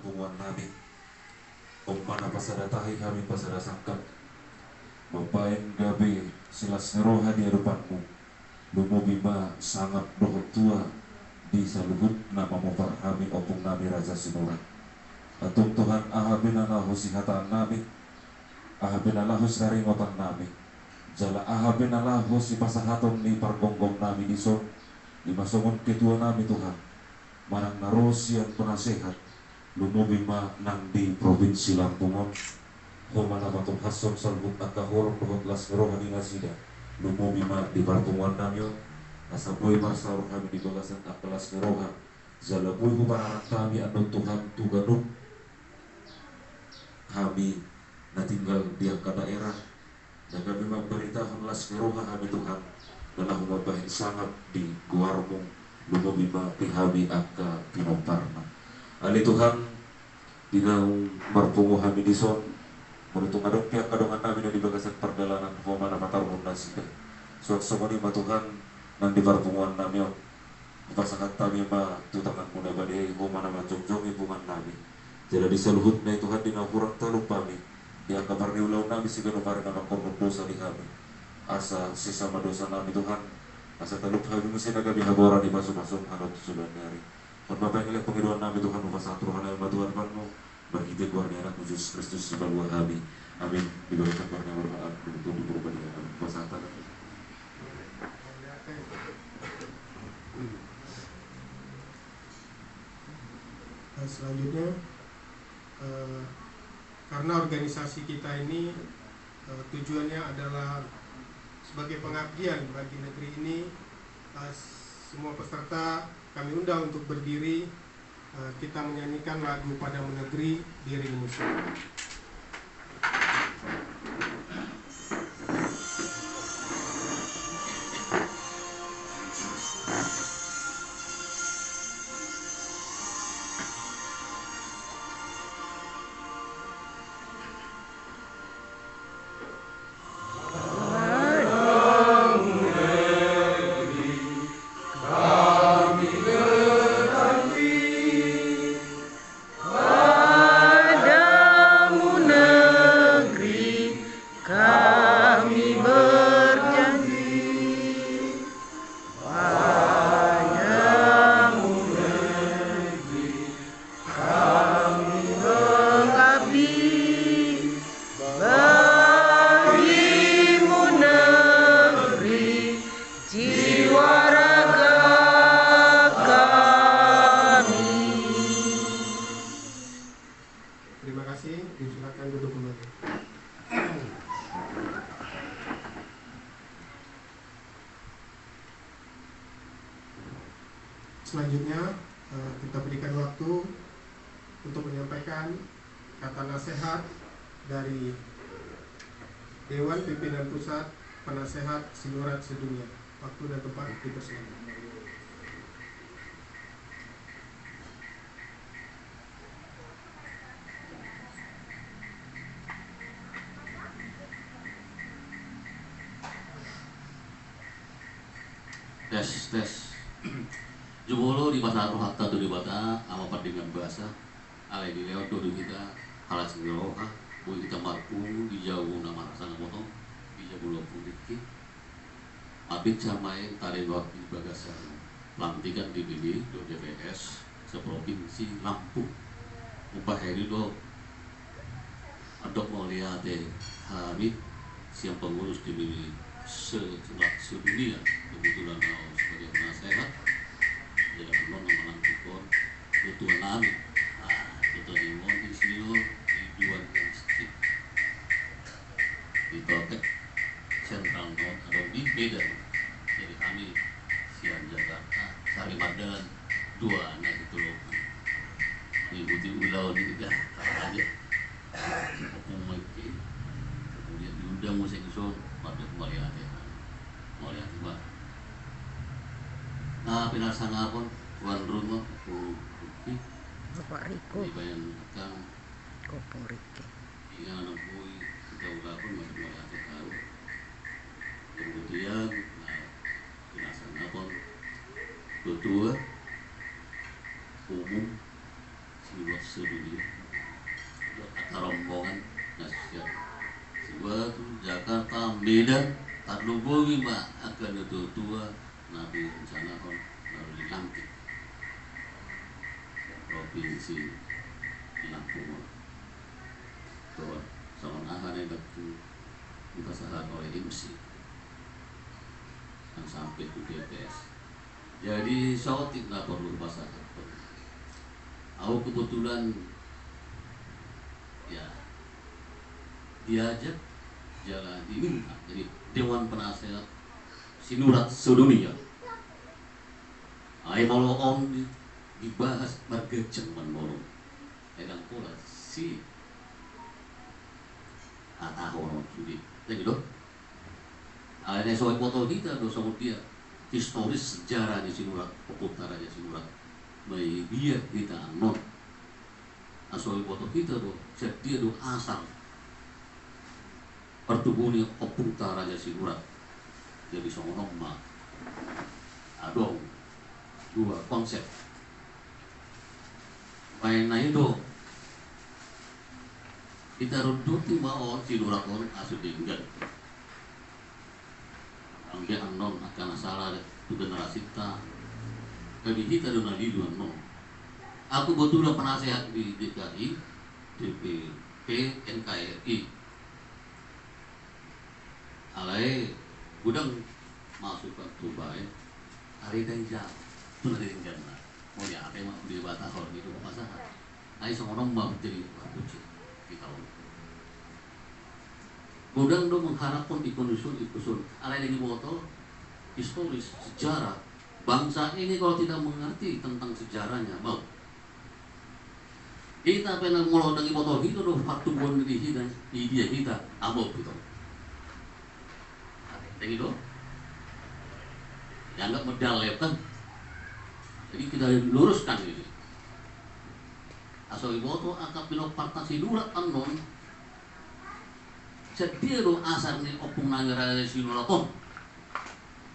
pertemuan kami. Umpana pasadatahi kami pasadasangkat. Bapain gabi silas ngeroha di hadapanmu. Lumo bima sangat dohot tua di saluhut nama mopar kami opung nami Raja Sinura. Atung Tuhan ahabin alahu sihatan nami. Ahabin alahu saringotan nami. Jala ahabin alahu si pasahaton ni pargonggong nami di son. Di masongon ketua nami Tuhan. Manang narosian penasehat lumubima nang di provinsi Lampungon humana matum hason salbut akahorong dohot las rohani nasida lumubima di pertemuan namyo asaboy marsawur kami di bagasan akalas ngeroha zalaboy humarang kami anu Tuhan tuganuk kami na tinggal di angka daerah dan kami memberitakan las ngeroha kami Tuhan dalam humabahin sangat di guarmong lumubima pihawi angka pinomparna ali Tuhan dinaung marpungu kami di son menutung adong pihak kadongan kami di bagasan perdalanan homana matarun nasida suat-suat ma Tuhan nang di parpunguan nami pasangan kami ma tutangan muna badai homana macong-jong ipungan nami jadi disaluhut na Tuhan dinapurang talong kami di angka parniulaw nami sigano parin ang korban dosa di kami asa sesama dosa nami Tuhan asa talup kami mesti nagabi habora di masuk-masuk hanot sudah dari Bapak yang pengiruan nami Tuhan mufasatru hana yang Tuhan panmu bagi teguarnya anak Yesus Kristus sebagai kami amin diberikan warna bermaaf untuk diperubah dengan pasatan selanjutnya karena organisasi kita ini tujuannya adalah sebagai pengabdian bagi negeri ini, semua peserta kami undang untuk berdiri, kita menyanyikan lagu Padamu Negeri diiringi musik. Selanjutnya kita berikan waktu untuk menyampaikan kata nasihat dari Dewan Pimpinan Pusat Penasehat Sinurat Sedunia. Waktu dan tempat dipersilakan. Tes Jumolo di masa rohata tu di bata ama dengan bahasa alai di lewat dodo kita halas ngeroha boleh kita marpu di jauh nama rasa ngomong di jauh lo politik abit samai tarik waktu di bagasan pelantikan dipilih do DPS seprovinsi Lampung upah hari do adok mulia teh hari siang pengurus dipilih sedunia kebetulan sebagai penasehat jadi non menantikan ketua nami ketua imon di sini di dua masjid di Totek Sentral Non atau di Medan jadi kami siang Jakarta Sari Madalan dua anak itu loh diikuti ulau di tiga aja kemudian diundang musik so pada kembali hati mbak nah pinasang pun tuan rumah Riki Bapak Riko dibayangkan Kopong Riki hingga anak bui kita udah pun masih mulai hati tahu kemudian nah pinasang pun ketua umum luas sedunia kata rombongan nasihat suatu Jakarta Medan tarlubogi mbak akan itu tua nabi rencana on lalu langit provinsi Lampung tuh sama akan yang dikasahan oleh MC yang sampai ke DPS. Jadi sotik nggak perlu bahasa apa. Aku kebetulan ya diajak jalan ini, jadi Dewan Penasehat Sinurat sedunia. Ayo kalau om dibahas marga ceman morong, edang pula si atahono sudi, jadi dong. Akhirnya soal foto kita dosa dia. Historis sejarah di Sinurat, Utara Sinurat, dia kita non, asal foto kita do, dia do asal pertubuhnya Utara Sinurat, jadi songonong mah, adong dua konsep, main itu kita ruduti mau Sinurat on asal tinggal. Angge anon akan salah itu generasi ta kami kita dengan lidu anon aku betul penasehat di DKI DPP NKRI alai gudang masuk ke Dubai hari dan jam dari jana mau ya apa yang mau dibatah kalau gitu masalah ai seorang mau jadi wajib kita Budang do mengharapkan ikusun alai lagi botol historis sejarah bangsa ini kalau tidak mengerti tentang sejarahnya mau kita pernah mulai dari botol itu do waktu buat di kita di dia kita abot gitu lagi do dianggap medal ya kan jadi kita luruskan ini asal botol angkat pilot partai Sinurat anon jadi do asar ni opung nangara Sinuraton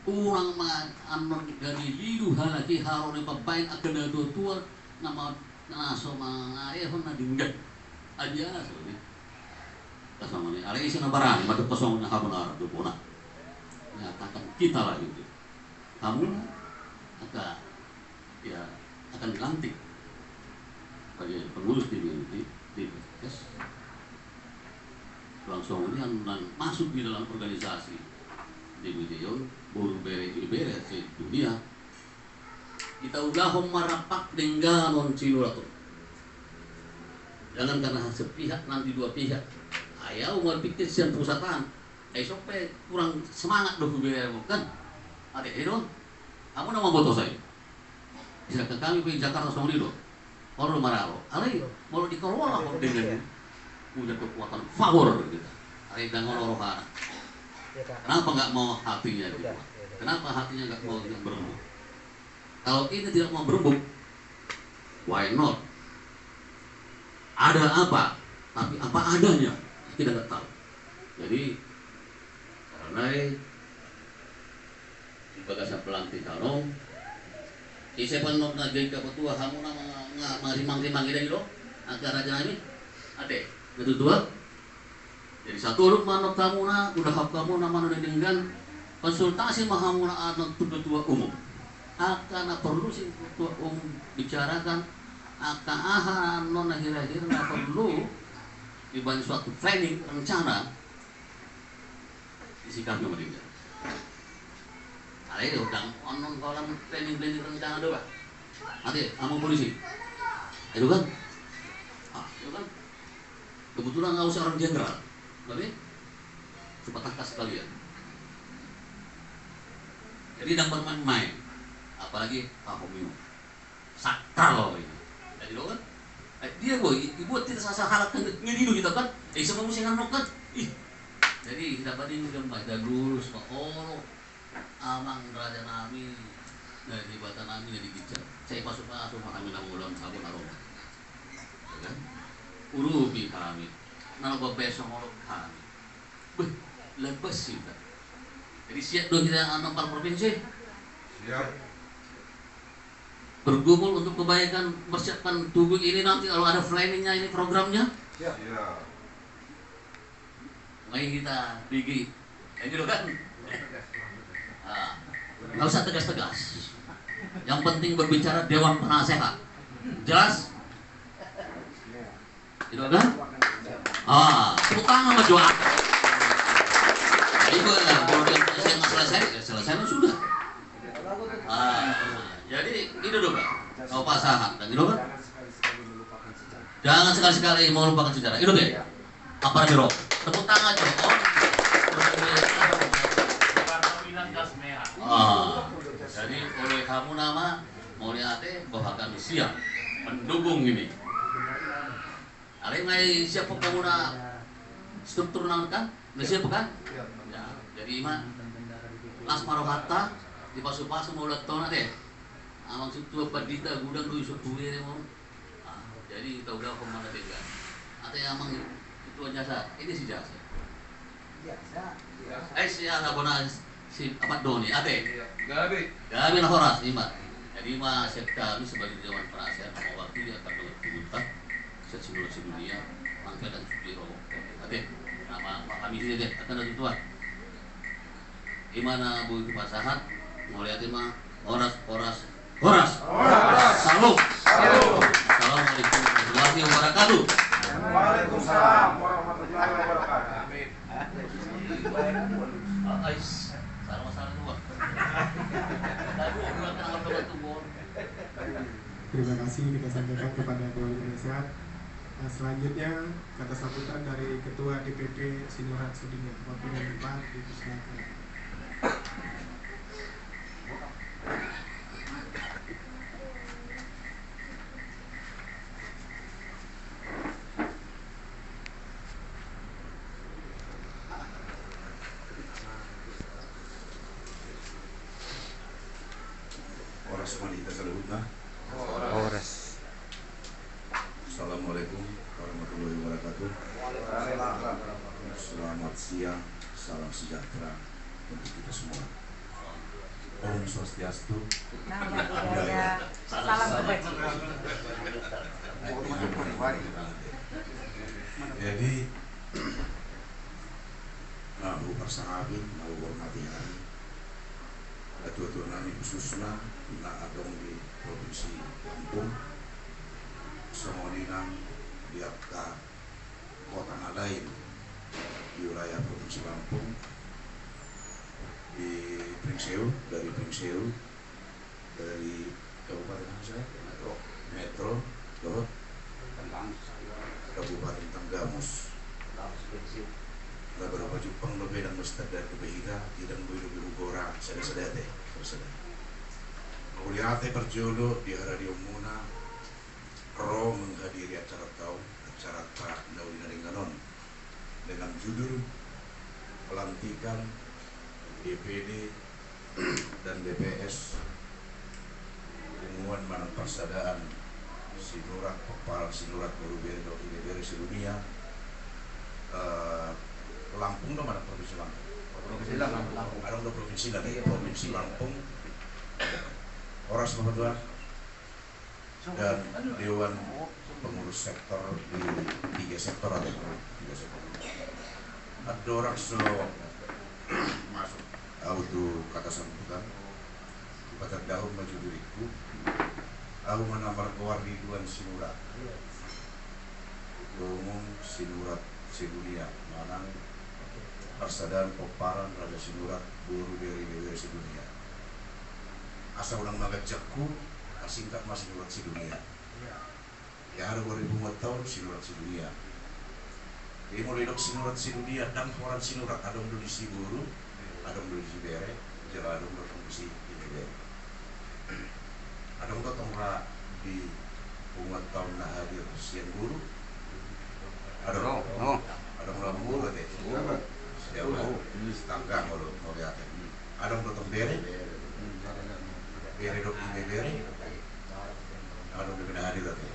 kurang anon dari lidu halaki haroni pabain akan do tua nama naso mangae hon nadinggan aja asal ni kasama ni are isi na barang matu kosong na habunar do puna nyatakan kita lah gitu kamu akan ya akan dilantik sebagai pengurus di PKS langsung ini yang masuk di dalam organisasi di video baru beres dunia kita udah merapak dengan non Sinurat jangan karena sepihak nanti dua pihak ayo mau pikir sian pusatan sampai kurang semangat doh beres kan ada itu kamu nama botol saya bisa ke kami di Jakarta Songri do orang marah alai mau dikelola dengan punya kekuatan favor gitu. Ada yang ngomong orang kenapa nggak mau hatinya gitu? Kenapa hatinya nggak mau berembuk? Kalau ini tidak mau berembuk, why not? Ada apa? Tapi apa adanya kita nggak tahu. Jadi karena di bagasan pelantikan saya pun nak jadi ketua kamu nama nggak rimang kita gitu, agar aja ini ada. Kedua, jadi satu urut manok kamu na, udah hap kamu nama dengan konsultasi mahamuna anak ketua umum. Akan perlu si ketua umum bicarakan, akan non akhir-akhir perlu dibantu suatu training rencana disikapi mereka. Ada itu udah non kolam training rencana doa. Ada, kamu polisi, itu kan? Itu kan? Kebetulan nggak usah orang jenderal, tapi coba tangkas sekalian. Jadi tidak bermain-main, apalagi Pak Homino, sakral ini. Jadi lo kan, dia boy, ibu tidak sasa halak ngedidu kita kan, semua mesti nganok kan, jadi kita banding dengan baca dulu, amang raja nami, dari jabatan nami jadi gicar. Saya masuk kami nama ulang sabun aroma, kan? Urubi kami, nama besok ngolok kami, lepas sih tak. Jadi siap dong kita nomor provinsi. Siap. bergumul untuk kebaikan, mempersiapkan tubuh ini nanti kalau ada planningnya ini programnya. Ya. Mari kita gigi, kayak gitu kan? Nggak usah tegas-tegas. Yang penting berbicara Dewan Penasehat. Jelas? Gitu kan? Tepuk tangan sama doa. Ibu ya, kalau dia saya nggak selesai sudah. Jadi itu dong, kau pasangan, dan gitu kan? Jangan sekali-sekali mau lupakan sejarah. Itu ya? Apa biro? Tepuk tangan coba. Jadi oleh kamu nama Moliate bahwa kami siap mendukung ini. Alih ngai siapa kamu na struktur nang kan? Nggak siapa kan? Ya, jadi mah las marohata di pasu-pasu mau leton deh. Amang situ padita gudang dulu sebuah mau. Jadi kita udah kemana juga. Atau yang amang itu jasa, ini si jasa. Si anak bonas si apa doni, ate. Gabi na horas lima. Jadi mah kami sebagai Dewan Penasehat mewakili akan melakukan simulasi dunia, mangka dan Sudiro. Ate, nama kami sini deh, akan ada tuan. Gimana Bu Pasahat? Mau lihat mah horas. Salam. Assalamualaikum warahmatullahi wabarakatuh. Waalaikumsalam warahmatullahi wabarakatuh. Amin. Terima kasih kita sampaikan kepada Dewan Penasehat. Selanjutnya kata sambutan dari Ketua DPP Sinurat Sudinya Wakil dan Empat dipersilakan. Assalamualaikum warahmatullahi wabarakatuh. Selamat siang, salam sejahtera untuk kita semua. Om Swastiastu. Salam kebajikan. Jadi, Bu Persahabin, mau hormati hari Ketua nami khususnya na adong di Provinsi Lampung, Somoninang diapka kota lain di wilayah Provinsi Lampung, di Pringseu, dari Kabupaten saya Metro Dot Kabupaten Tanggamus. Beberapa Jepang lebih dan mustad dari kebehiga tidak lebih ugora sedih kemudian berjodoh di hari Muna Ro menghadiri acara tak Naudina Ringanon dengan judul pelantikan DPD dan DPS Pengumuman Manang Persadaan Sinurat Popal Sinurat Boruberi Iberi Sedunia Lampung dong, ada Provinsi Lampung. Ada udah provinsi lah nih, Provinsi Lampung. Oras Bapak dan Dewan Pengurus Sektor di 3 sektor ada 3 sektor. Ada orang masuk auto kata sambutan. Kata dahulu maju diriku. Aku menamar keluar Ridwan Sinurat. Umum Sinurat Sedunia Manang Persadaan Poparan Raja Sinurat Buru dari Dewi Sedunia. Asal ulang magajakku singkat masih Sinurat Sedunia. Ya ada 2000 tahun Sinurat Sedunia. Jadi mulai dok Sinurat Sedunia dan orang Sinurat ada yang di Siburu, ada yang di Sibere, jalan ada yang di Sibere. Ada yang tongkra di umat tahun hadir siang guru. Ada orang buru deh. Ya udah, tangga mau lihat. Ada yang bere dok ini bere. Ada yang benar hadir deh.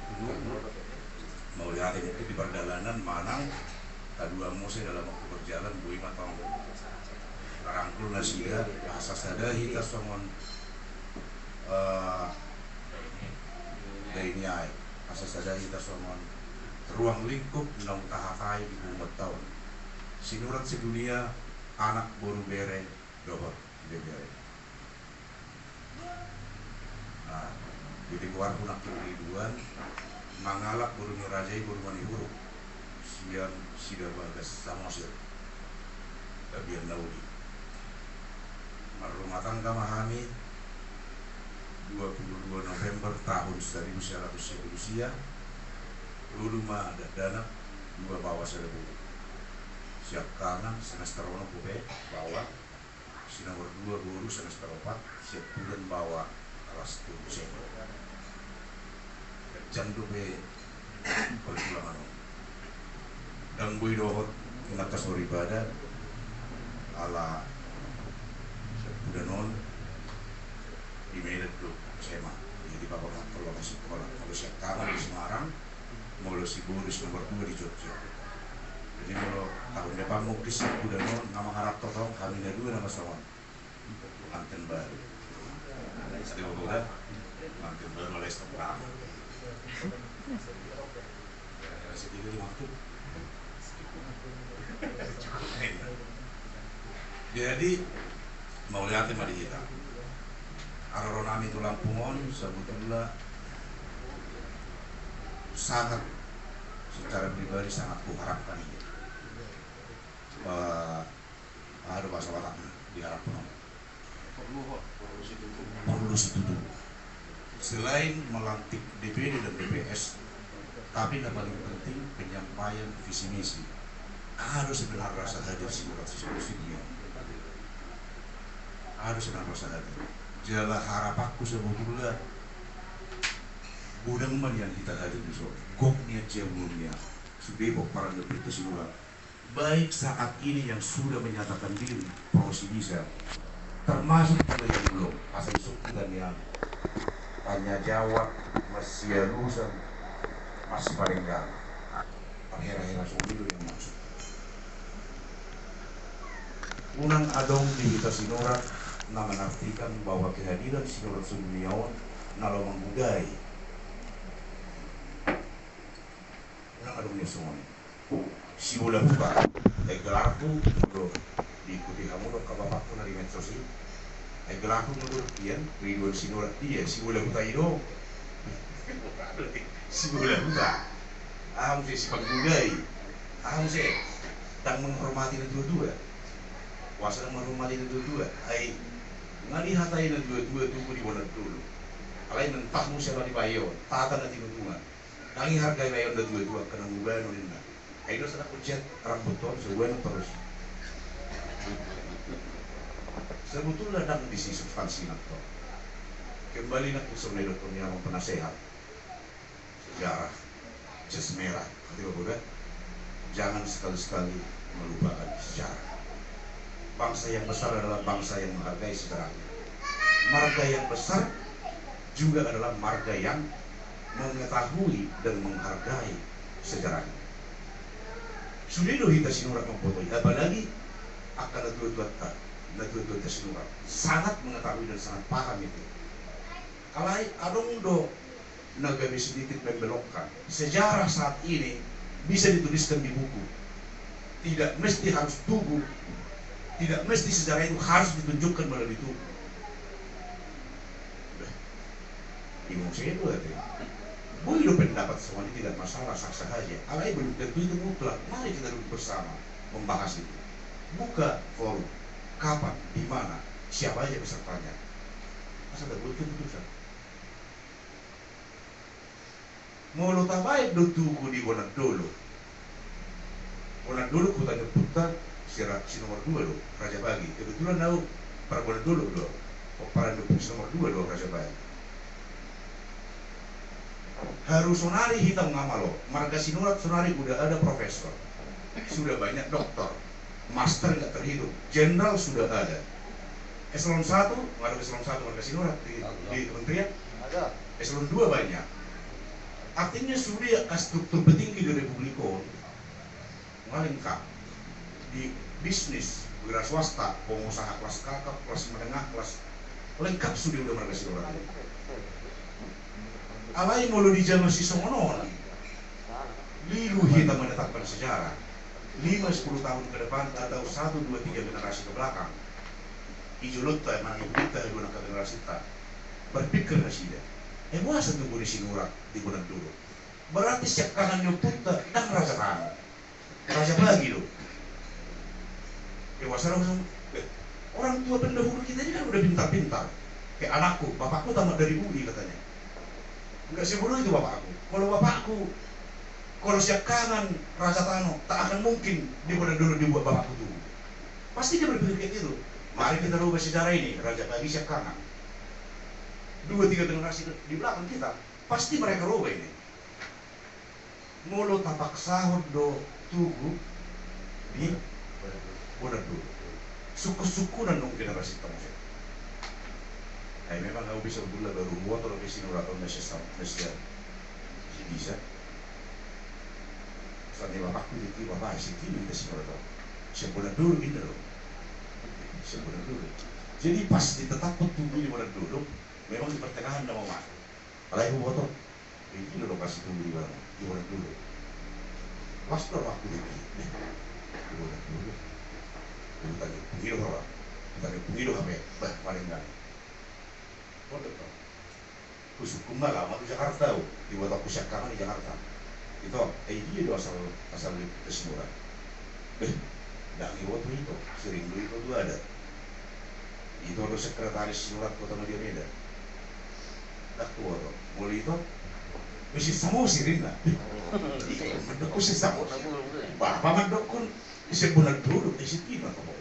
Mau lihat itu di perjalanan Manang. Kedua musim dalam waktu berjalan 5 tahun. Rangkul nasiga asas ada kita somon Dainiai asa saja kita somon ruang lingkup nang tahakai di umat tahun sinurat sedunia anak boru bere dohor bere. Nah, di luar punak keriduan mangalak boru nirajai boru manihuru siang sida bagas samosir dabian naudi marumah tangga mahami 22 November tahun 1900 Rusia luluma dana dua bawah 1000 siap kanan semester 1 pube bawah si nomor 2 guru semester 4 siap bulan bawah kelas 7 jam 2 perjuangan dan bui dohot inatas beribadah ala budanon di Medan tuh SMA jadi bapak kalau masih sekolah kalau siap kanan di Semarang mau si Boris nomor 2 di Jogja. Jadi kalau tahun depan mau di Budanon nama harap totong kami ada 2 nama sama manten baru. Jadi udah manten baru oleh setengah. Sedikit waktu. Jadi mau lihatin mari kita. Aroronami itu Lampungon sebetulnya sangat secara pribadi sangat kuharapkan ini. Ada bahasa Batak diharapkan perlu situ dulu. Selain melantik DPD dan DPS, tapi yang paling penting penyampaian visi misi. Harus benar rasa hadir sinurat sisinya. Harus benar rasa hadir. Jalan harapanku sebetulnya budang man yang kita hadir di sini. Goknya jemurnya sudah para lebih sinurat. Baik saat ini yang sudah menyatakan diri prosi bisa, termasuk juga yang belum asal suku dan yang hanya jawab masih lulusan masih paling gak akhir-akhir suku yang maksud. Unang adong di kita sinurat na menartikan bahwa kehadiran sinurat Sumniawan nalo menggudai unang adongnya semua si bola buka gelarku udah diikuti kamu dong ke bapakku dari medsos ini gelarku menurut dia Ridwan sinurat dia si bola buka itu si bola buka aham sih si penggudai aham sih dan menghormati dua-dua kuasa menghormati dua-dua ay ngali hatai na dua-dua tunggu di bola dulu alai mentahmu siapa di bayon tata na tinutungan nangi hargai bayon na dua-dua kena ngubah nolin na ay doon sa nakuchat rambut to sebuah terus sebetulnya dang di sisi substansi na to kembali na kusur na doktor niya mga penasehat sejarah jas merah nanti bapak jangan sekali-sekali melupakan sejarah. Bangsa yang besar adalah bangsa yang menghargai sejarahnya. Marga yang besar juga adalah marga yang mengetahui dan menghargai sejarahnya. Sudah kita sinurat memfotonya, apalagi akan dua-dua sinurat sangat mengetahui dan sangat paham itu. Kalau adong do nagami sedikit membelokkan sejarah saat ini bisa dituliskan di buku. Tidak mesti harus tubuh. Tidak mesti sejarah itu harus ditunjukkan melalui tubuh. Bingung saya itu artinya. Boleh lo pendapat semuanya tidak masalah, sah-sah aja. Alai belum tentu itu mutlak. Mari kita duduk bersama membahas itu. Buka forum. Kapan, di mana, siapa aja pesertanya. Masa tak boleh keputusan. Mau lo tak baik do tunggu di Bonat dulu. Bonat dulu ku tanya putar si nomor 2 loh, Raja Bagi. Kebetulan tahu para Bonat dulu loh. Para si nomor 2 loh, Raja Bagi. Harus sonari hitam nama loh. Marga sinurat sonari udah ada profesor. Sudah banyak doktor. Master nggak terhitung. Jenderal sudah ada. Eselon 1, nggak ada eselon 1 marga sinurat di kementerian. Ada. Eselon 2 banyak. Artinya sudah struktur petinggi di Republik nggak lengkap. Di bisnis, wira swasta, pengusaha kelas kakap, kelas menengah, kelas lengkap sudah marga sinurat. Alai mulu di zaman si Songonon. Lilu kita menetapkan sejarah 5-10 tahun ke depan atau 1-2-3 generasi ke belakang. Ijulutta emang ibu kita ibu nak generasi kita berpikir ke sini. Masa tunggu di Sinurak di bulan dulu. Berarti siap kanan nyuputta dan raja Rano. Raja lagi loh. Orang tua pendahulu kita ini kan udah pintar-pintar. Kayak anakku, bapakku tamat dari UI katanya. Enggak sebodoh itu bapakku. Kalau siap kanan Raja Tano, tak akan mungkin di bulan dulu dibuat bapakku tuh. Pasti dia berpikir kayak gitu. Mari kita rubah sejarah ini, Raja Bagi siap kanan. 2-3 generasi di belakang kita, pasti mereka rubah ini. Mulut tapak sahut do tugu di bulan dulu. Suku-suku dan dong generasi tamu. Memang kau bisa bula baru buat atau besi nuraton Malaysia bisa. Saat ini bapakku itu bapak sini kita sih nuraton. Sebulan dulu ini loh. Sebulan dulu. Jadi pas ditetapkan tunggu di bulan dulu, memang di pertengahan nama mak. Kalau ibu botol, ini loh kasih tunggu di bulan dulu. Pas berapa waktu di bulan dulu. Kita tanya pengiru apa? Kita tanya pengiru apa? Bah paling enggak. Bodoh tau. Kusukum lama di Jakarta, dibuat aku siapkan di Jakarta. Itu, dia itu asal kesemuran. Nggak ngiwat itu, sering dulu itu ada. Itu ada sekretaris surat Kota Media Medan. Tak tua tuh, mulai itu, mesti sama sirin lah. Mendokku sih sama. Bapak mendokku, bisa bulan dulu, isi gimana tuh?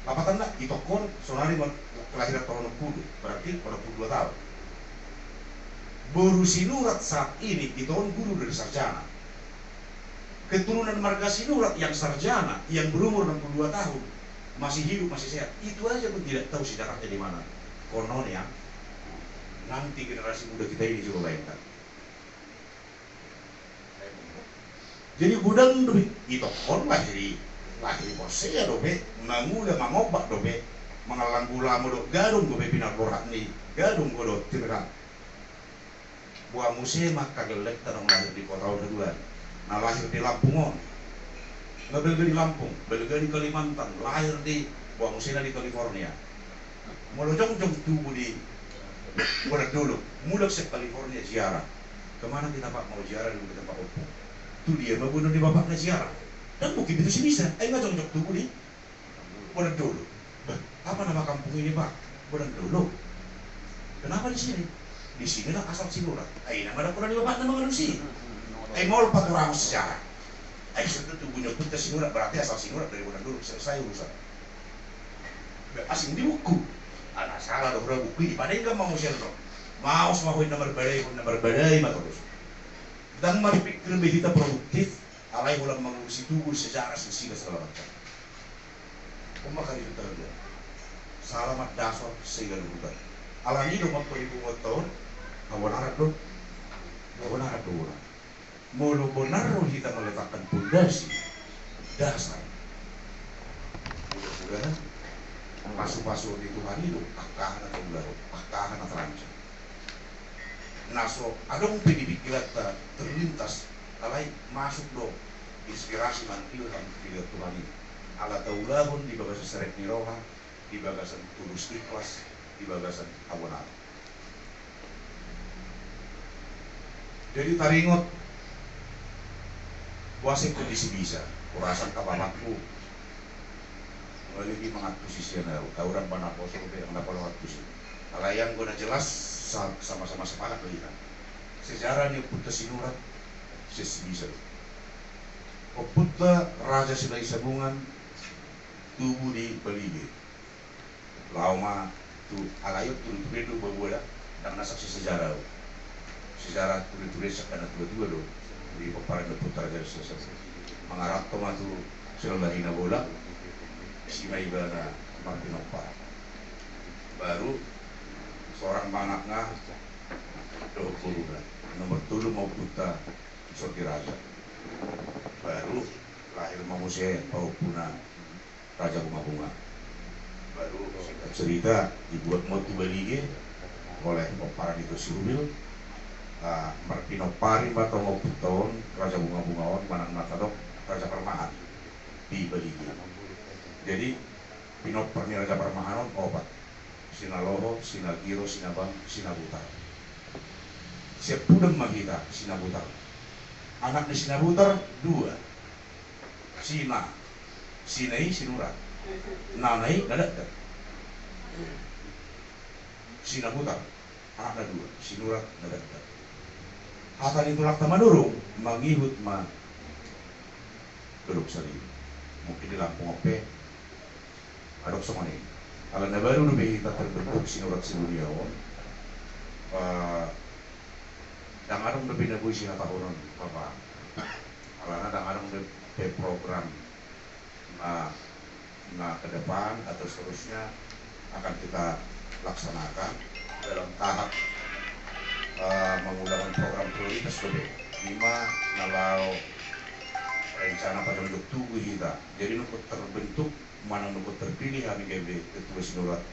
Apa tanda? Itu kon, sonari kelahiran tahun 60, berarti 62 tahun. Boru Sinurat saat ini itu guru dari sarjana. Keturunan marga Sinurat yang sarjana, yang berumur 62 tahun, masih hidup, masih sehat. Itu aja pun tidak tahu sejarahnya di mana. Konon ya, nanti generasi muda kita ini coba bayangkan. Jadi gudang dobe, itu kon lahir posnya dobe, mangula mangobak dobe, mengalang gula modok gadung dobe pinar lorat nih, gadung godok tirang. Buah musim maka gelek tanong lahir di kota Udaduan. Nah lahir di Lampungon, nggak belega di Lampung, belega di Kalimantan, lahir di buah musim di California. Molojong-jong tubuh di bulan dulu, mudah se California ziarah. Kemana kita pak mau ziarah dulu kita pak Oppo. Tuh dia membunuh di bapaknya ziarah. Dan mungkin itu sih bisa. Nggak jong-jong tubuh di bulan dulu. Apa nama kampung ini pak? Bulan dulu. Kenapa di sini? Di sini lah asal Sinurat. Nama ada kurang di bapak nama sih. Mau lupa orang sejarah. Sudah tubuhnya kita Sinurat berarti asal Sinurat dari bulan dulu. Selesai urusan. Asing di buku. Anak salah dong buku ini. Padahal nggak mau share dong. Mau semua nomor badai terus. Dan berpikir lebih kita produktif. Alai ulang mengurusi tubuh sejarah sesila segala macam. Pemakar itu terjadi. Salamat dasar segala bukan. Alami do mat 2000 tahun. Kawanan do. Kawanan do. Mulu benar kita meletakkan pondasi dasar. Mudah-mudahan pasu-pasu di Tuhan itu akahan atau baru, akahan atau rancang. Naso, adong pikiran terlintas, alai masuk do inspirasi man ilham dari Tuhan ini. Ala taulahun di bagasan seret niroha, di bagasan tulus ikhlas, di bagasan awanan. Jadi taringot wasik kondisi bisa, kurasan kapamatku lagi mengatur sisi orang banyak bosok yang dapat waktu sih. Kalau yang guna jelas sama-sama sepakat lihat. Sejarah ni Putra Sinurat sisi bisa. Putra Raja Silai Sabungan tubuh di Belige. Lama tu alayut tu berbuat dan saksi sejarah. Sejarah tulis sekadar dua-dua do di peparan Putra Raja Silai Sabungan. Mengarap tomatu selahina bola. Si Maibana Martinopa baru seorang manaknya 20 bulan nomor 7 mau putra Soki Raja baru lahir manusia Paupuna Raja Bunga-Bunga baru cerita dibuat motu Belige oleh peparan itu Surumil Marpinopari Matongo Puton Raja Bunga-Bungaon Manang Matadok Raja Permahan di Baligi. Jadi Pinoparni Raja Permahanon opat Sinaloho, Sinagiro, Sinabang, Sinabutar. Sepudem Magita Sinabutar. Anak di Sinabutar dua, Sina, Sinai, Sinurat, Nanai, Dadak. Sinabutar, anaknya dua, Sinurat, Dadak. Hatan itu lakta madurung, mangihut ma Duduk sari. Mungkin di Lampung Ope, adok sama nih. Kalau baru udah kita terbentuk Sinurat Sinuliawan, dangarang udah pindah puisi na tahunan, Bapak. Kalau dangarang udah program nah ke depan atau seterusnya akan kita laksanakan dalam tahap menggunakan program prioritas lebih 5 nalau rencana pada untuk tubuh kita. Jadi nukut terbentuk mana nukut terpilih kami ketua Sinurat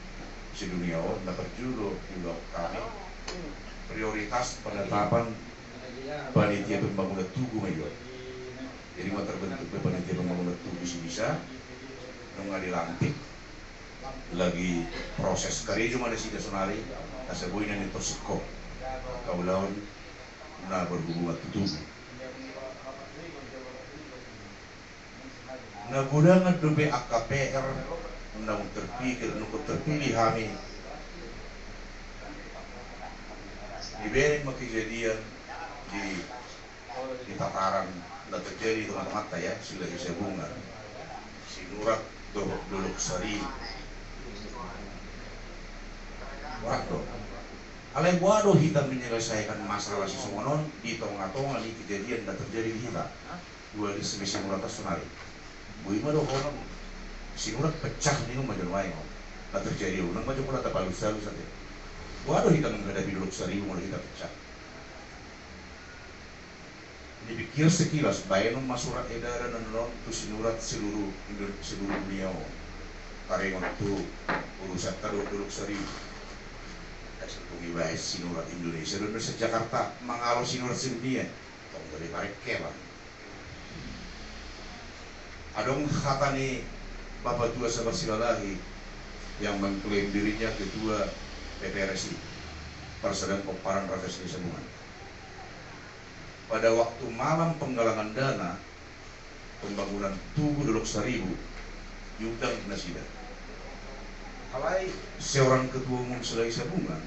Siduniawan dapat juga kami prioritas penetapan panitia pembangunan tubuh major. Jadi mau terbentuk panitia pembangunan tubuh si bisa nunggu dilantik lagi proses karya cuma ada si sonari kasabuin dan itu seko kaulawan na berhubungan tubuh. Nah gudangan dobe AKPR undang terpikir nukut terpilih kami diberi kejadian di tataran dan terjadi teman-teman ya sudah bisa bunga Sinurat Duluk Sari waktu alai buado hitam menyelesaikan masalah sesuatu di tengah-tengah ini kejadian dan terjadi di hitam dua di semisi Sinurat Sunari bu ima do orang Sinurat pecah nih macam lain dan terjadi unang macam pula tak balus saja buado hitam menghadapi Duluk Sari mau hitam pecah dipikir sekilas bayan surat edaran dan non tu Sinurat seluruh dunia tarengon tu urusan taruh Duluk Sari Pengibahas Sinurat Indonesia dan Jakarta mengalau Sinurat sedunia tong dari tarik kelan adong kata nih Bapak Tua Sabar Silalahi yang mengklaim dirinya ketua PPRSI Persatuan Pemparan Rakyat Indonesia Bungan. Pada waktu malam penggalangan dana pembangunan Tugu Duluk Seribu diundang Nasida. Alai seorang ketua umum Sulawesi Bungan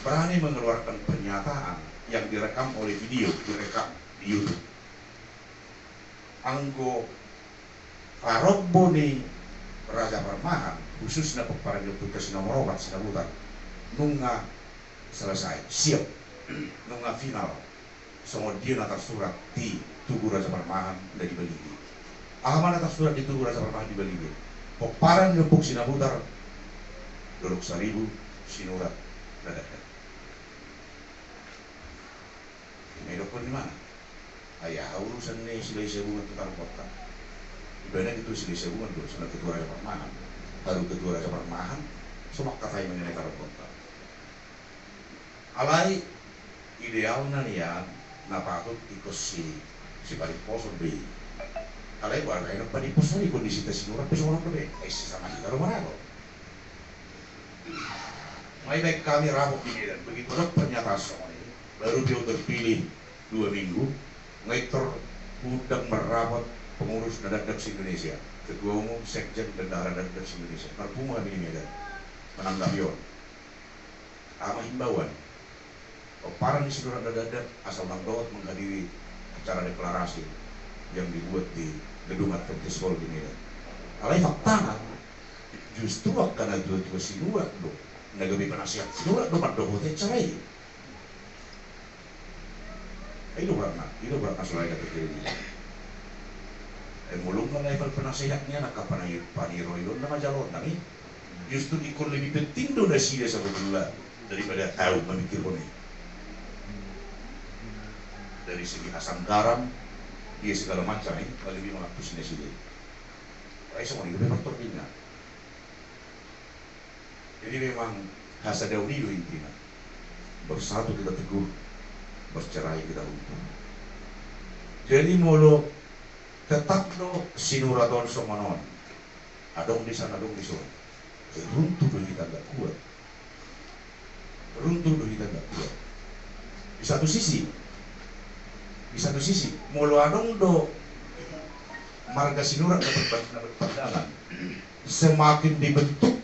berani mengeluarkan pernyataan yang direkam oleh video, direkam di YouTube. Anggo Farobone Raja Permahan khususnya peparan Deputas nomor 4 Sinabutar nunga selesai siap nunga final semua dia atas surat di Tugu Raja Permahan dari Baligi alaman atas surat di Tugu Raja Permahan di Baligi peparan Gempuk Sinabutar Duluk Seribu Sinurat Dadakan ini dokter di mana? Ayah urusan nih Sulawesi Bungan tentang kota ibadah itu Sulawesi Bungan dulu sudah ketua Raja Permahan baru ketua Raja Permahan semua kata yang mengenai taruh kota alai idealnya nih ya napatut ikut si Padiposo B alai warga yang Padiposo di kondisi Sinurat bisa orang gede sama kita rumah rago mai baik kami rabok di Medan begitu pernyataan soal ini baru dia terpilih 2 minggu ngaitor udang merawat pengurus Dadak Indonesia ketua umum sekjen dan Dadak Indonesia Marpuma di Medan menanggapi yon ama himbauan peparan di Sinurat Dadak asal Nangdawat menghadiri acara deklarasi yang dibuat di gedung Adventist Hall di Medan alai fakta justru karena dua Sinurat do nagabi penasihat Sinurat do dohote carai itu beratna selain terjadi. Mulung na level penasehatnya nak kapan paniro itu nama jalur nami. Justru ikut lebih penting donasi dia sebetulnya daripada tahu memikir ini. Dari segi asam garam dia segala macam ini lebih menghapus nasi dia. Saya semua ini faktor bina. Jadi memang hasadauni itu intinya. bersatu kita teguh, bercerai kita hukum. Jadi mulu tetap do sinuraton somanon, adong di sana adong di sana, runtuh do kita gak kuat, runtuh do kita gak kuat. Di satu sisi, mulu adong do marga sinurat dapat pandangan, semakin dibentuk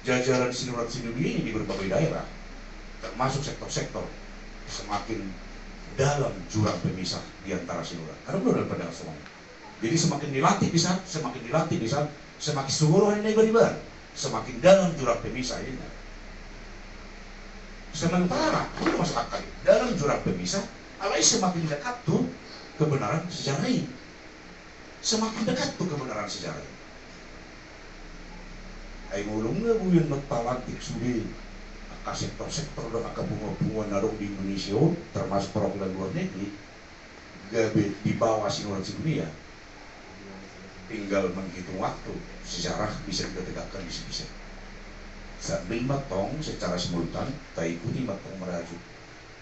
jajaran sinurat sinuri ini di berbagai daerah, termasuk sektor-sektor, semakin dalam jurang pemisah di antara sinurat. Karena belum dalam pandangan semuanya. Jadi semakin dilatih di sana, semakin sugoro ini beribar, semakin dalam jurang pemisah ini. Sementara, itu masuk akal. Dalam jurang pemisah, alai semakin dekat tuh kebenaran sejarah ini. Semakin dekat tuh kebenaran sejarah ini. Ayo ngulungnya buyan matalantik sudah ke sektor-sektor dan ke bunga-bunga narung di Indonesia, termasuk perwakilan luar negeri, gabe di bawah sinurat dunia. Tinggal menghitung waktu, sejarah bisa kita tegakkan bisa. Sambil matong secara simultan, tak ikuti matong merajut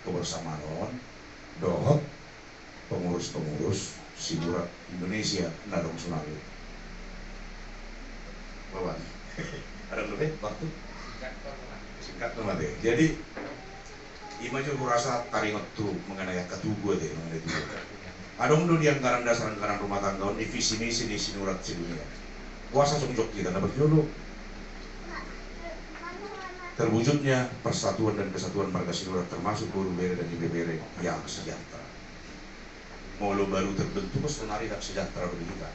kebersamaan dohot pengurus-pengurus sinurat Indonesia narung Sunawi. Bawa ada lebih waktu singkat nama deh. Jadi ima juga rasa taringot tuh mengenai ketubuh deh mengenai itu. Adong do di anggaran dasar anggaran rumah tangga di visi misi di sinurat sedunia. Kuasa sungjok kita dapat dulu. Terwujudnya persatuan dan kesatuan marga sinurat termasuk Guru Bere dan IBBR yang sejahtera. Molo baru terbentuk senari tak sejahtera bagi kita.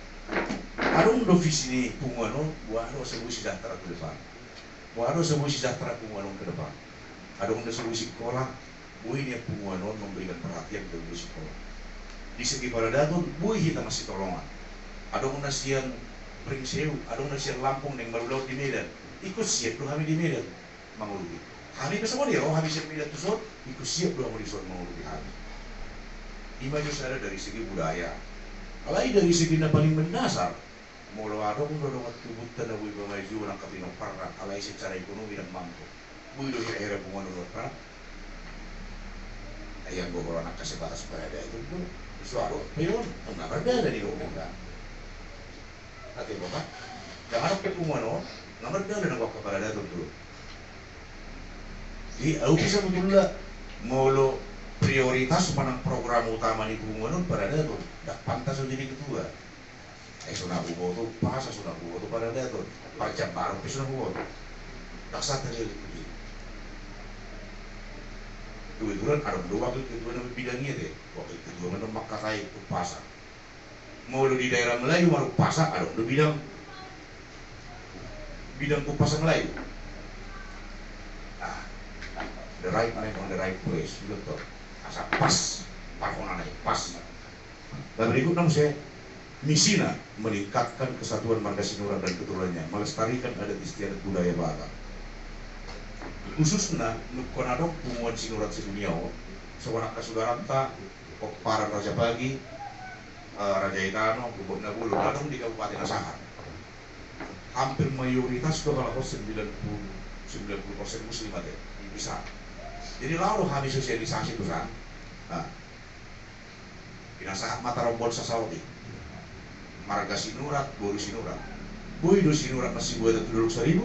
Adong do visi ini punguano buat sebuah sejahtera ke depan. Waduh sebuah sejahtera punguanon ke depan. Adong do sebuah sekolah, buihnya punguanon memberikan perhatian ke sekolah. Di segi pada datun, buih kita masih tolongan. Adong nasian Pringseu, adong nasian Lampung yang baru laut di Medan. Ikut siap doa kami di Medan, mengulubi. Kami bersama dia, kami siap Medan tuh ikut siap doa kami di mengulubi kami. Ima juga ada dari segi budaya. Alai dari segi yang paling mendasar, mulu adong do waktu buta na bui bamaju nang kapino parra alai secara ekonomi dan mampu. Bui do kira-kira punguanon parra. Ayang gogoro anak kasih batas berada itu tuh. Suara peon, enggak berbeda di rumah. Nanti bapak, jangan pakai punguanon, enggak berbeda dengan waktu berada itu. Jadi, aku bisa betul lah, mulu prioritas menang program utama di punguanon berada itu, dah pantas menjadi ketua. Sunah bubo tuh pas, sunah bubo tuh berada itu, pajak baru sunah bubo, tak satu kali itu. Kebetulan ada dua wakil ketua nama bidangnya deh. Wakil ketua mana Makatai itu pasar. Mau di daerah Melayu baru pasar ada di bidang Kupasar Melayu. Ah, the right man on the right place, betul. Asal pas, parkona naik pas. Dan berikut namun saya misinya meningkatkan kesatuan marga sinurat dan keturunannya, melestarikan adat istiadat budaya Batak. Khususnya nukonadong punguan sinurat sedunia seorang kasudaranta Paran Raja Pagi Raja Itano Gubernur Bulu kadang di Kabupaten Asahan hampir mayoritas itu kalau 90% muslim ada bisa. Jadi lalu habis sosialisasi itu kan Pinasahat mata rombol sasawati marga sinurat boru sinurat boido sinurat masih buat dulu 1000